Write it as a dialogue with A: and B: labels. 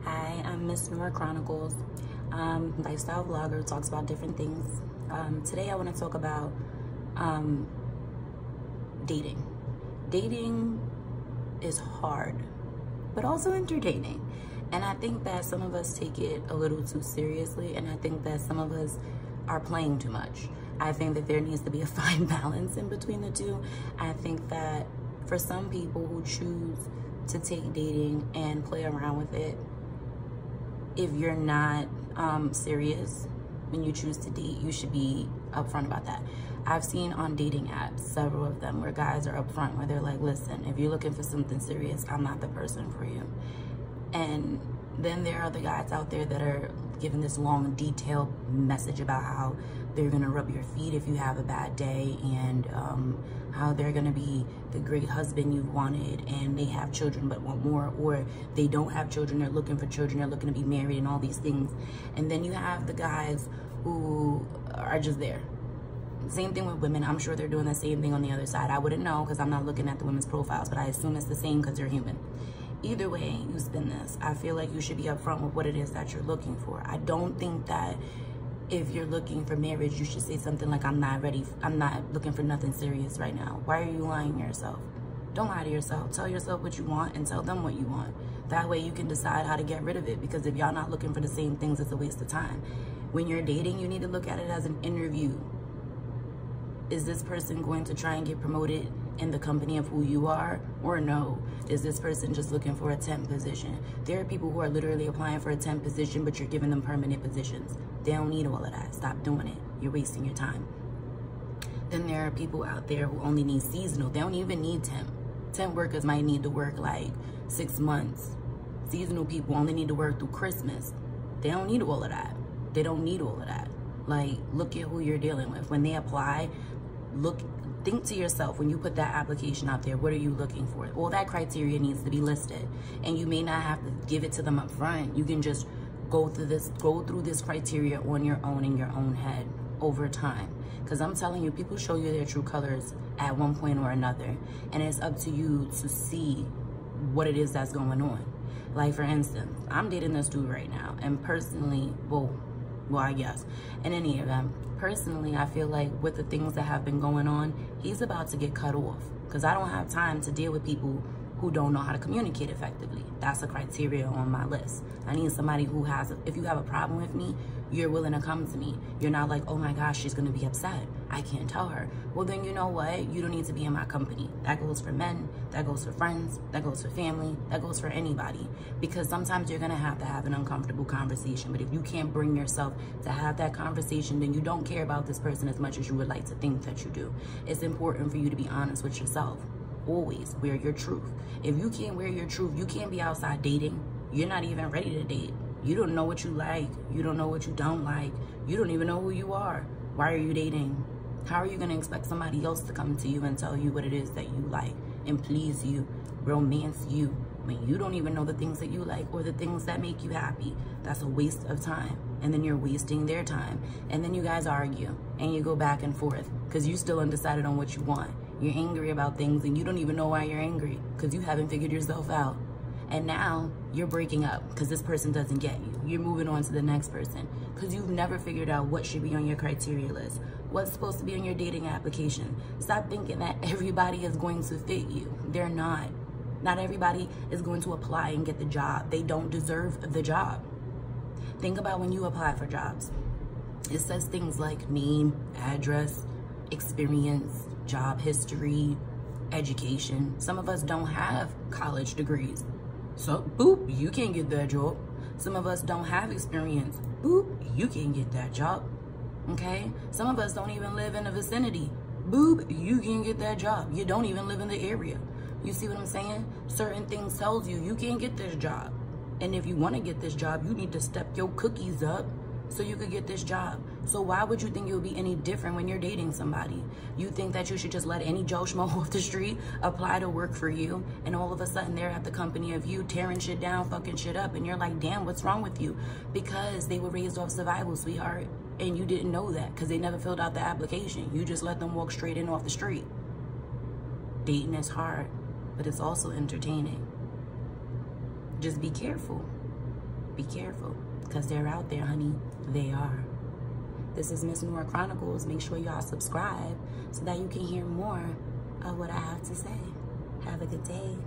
A: Hi, I'm Miss Nora Chronicles, lifestyle vlogger, talks about different things. Today I want to talk about dating. Dating is hard, but also entertaining. And I think that some of us take it a little too seriously, and I think that some of us are playing too much. I think that there needs to be a fine balance in between the two. I think that for some people who choose to take dating and play around with it, if you're not serious when you choose to date, you should be upfront about that. I've seen on dating apps, several of them, where guys are upfront, where they're like, listen, if you're looking for something serious, I'm not the person for you. And then there are the guys out there that are giving this long, detailed message about how they're gonna rub your feet if you have a bad day, and how they're gonna be the great husband you've wanted, and they have children but want more, or they don't have children, they're looking for children, they're looking to be married, and all these things. And then you have the guys who are just there. Same thing with women. I'm sure they're doing the same thing on the other side. I wouldn't know because I'm not looking at the women's profiles, but I assume it's the same because they're human. Either way you spin this, I feel like you should be upfront with what it is that you're looking for. I don't think that if you're looking for marriage, you should say something like, I'm not ready, I'm not looking for nothing serious right now. Why are you lying to yourself? Don't lie to yourself. Tell yourself what you want and tell them what you want. That way you can decide how to get rid of it, because if y'all not looking for the same things, it's a waste of time. When you're dating, you need to look at it as an interview. Is this person going to try and get promoted in the company of who you are, or no? Is this person just looking for a temp position? There are people who are literally applying for a temp position, but you're giving them permanent positions. They don't need all of that. Stop doing it. You're wasting your time. Then there are people out there who only need seasonal. They don't even need temp. Temp workers might need to work like 6 months. Seasonal people only need to work through Christmas. They don't need all of that. They don't need all of that. Like, look at who you're dealing with. When they apply, think to yourself, when you put that application out there, what are you looking for? All that criteria needs to be listed, and you may not have to give it to them up front. You can just go through this criteria on your own, in your own head, over time. Because I'm telling you, people show you their true colors at one point or another, and it's up to you to see what it is that's going on. Like, for instance, I'm dating this dude right now, and personally, well, I guess, in any event, personally, I feel like with the things that have been going on, he's about to get cut off, because I don't have time to deal with people who don't know how to communicate effectively. That's a criteria on my list. I need somebody who has, if you have a problem with me, you're willing to come to me. You're not like, oh my gosh, she's gonna be upset, I can't tell her. Well, then you know what? You don't need to be in my company. That goes for men, that goes for friends, that goes for family, that goes for anybody. Because sometimes you're gonna have to have an uncomfortable conversation, but if you can't bring yourself to have that conversation, then you don't care about this person as much as you would like to think that you do. It's important for you to be honest with yourself. Always wear your truth. If you can't wear your truth, you can't be outside dating. You're not even ready to date. You don't know what you like. You don't know what you don't like. You don't even know who you are. Why are you dating? How are you going to expect somebody else to come to you and tell you what it is that you like and please you, romance you, when you don't even know the things that you like or the things that make you happy? That's a waste of time. And then you're wasting their time. And then you guys argue and you go back and forth because you're still undecided on what you want. You're angry about things and you don't even know why you're angry because you haven't figured yourself out. And now you're breaking up because this person doesn't get you. You're moving on to the next person because you've never figured out what should be on your criteria list. What's supposed to be on your dating application. Stop thinking that everybody is going to fit you. They're not. Not everybody is going to apply and get the job. They don't deserve the job. Think about when you apply for jobs. It says things like name, address, experience, job history, education. Some of us don't have college degrees. So, boop, you can't get that job. Some of us don't have experience. Boop, you can't get that job. Okay? Some of us don't even live in the vicinity. Boop, you can't get that job. You don't even live in the area. You see what I'm saying? Certain things tells you you can't get this job. And if you want to get this job, you need to step your cookies up so you could get this job. So why would you think it would be any different when you're dating somebody? You think that you should just let any Joe Schmo off the street apply to work for you, and all of a sudden they're at the company of you tearing shit down, fucking shit up, and you're like, damn, what's wrong with you? Because they were raised off survival, sweetheart, and you didn't know that because they never filled out the application. You just let them walk straight in off the street. Dating is hard, but it's also entertaining. Just be careful. be careful, because they're out there, honey. They are. This is Miss Nora Chronicles. Make sure y'all subscribe so that you can hear more of what I have to say. Have a good day.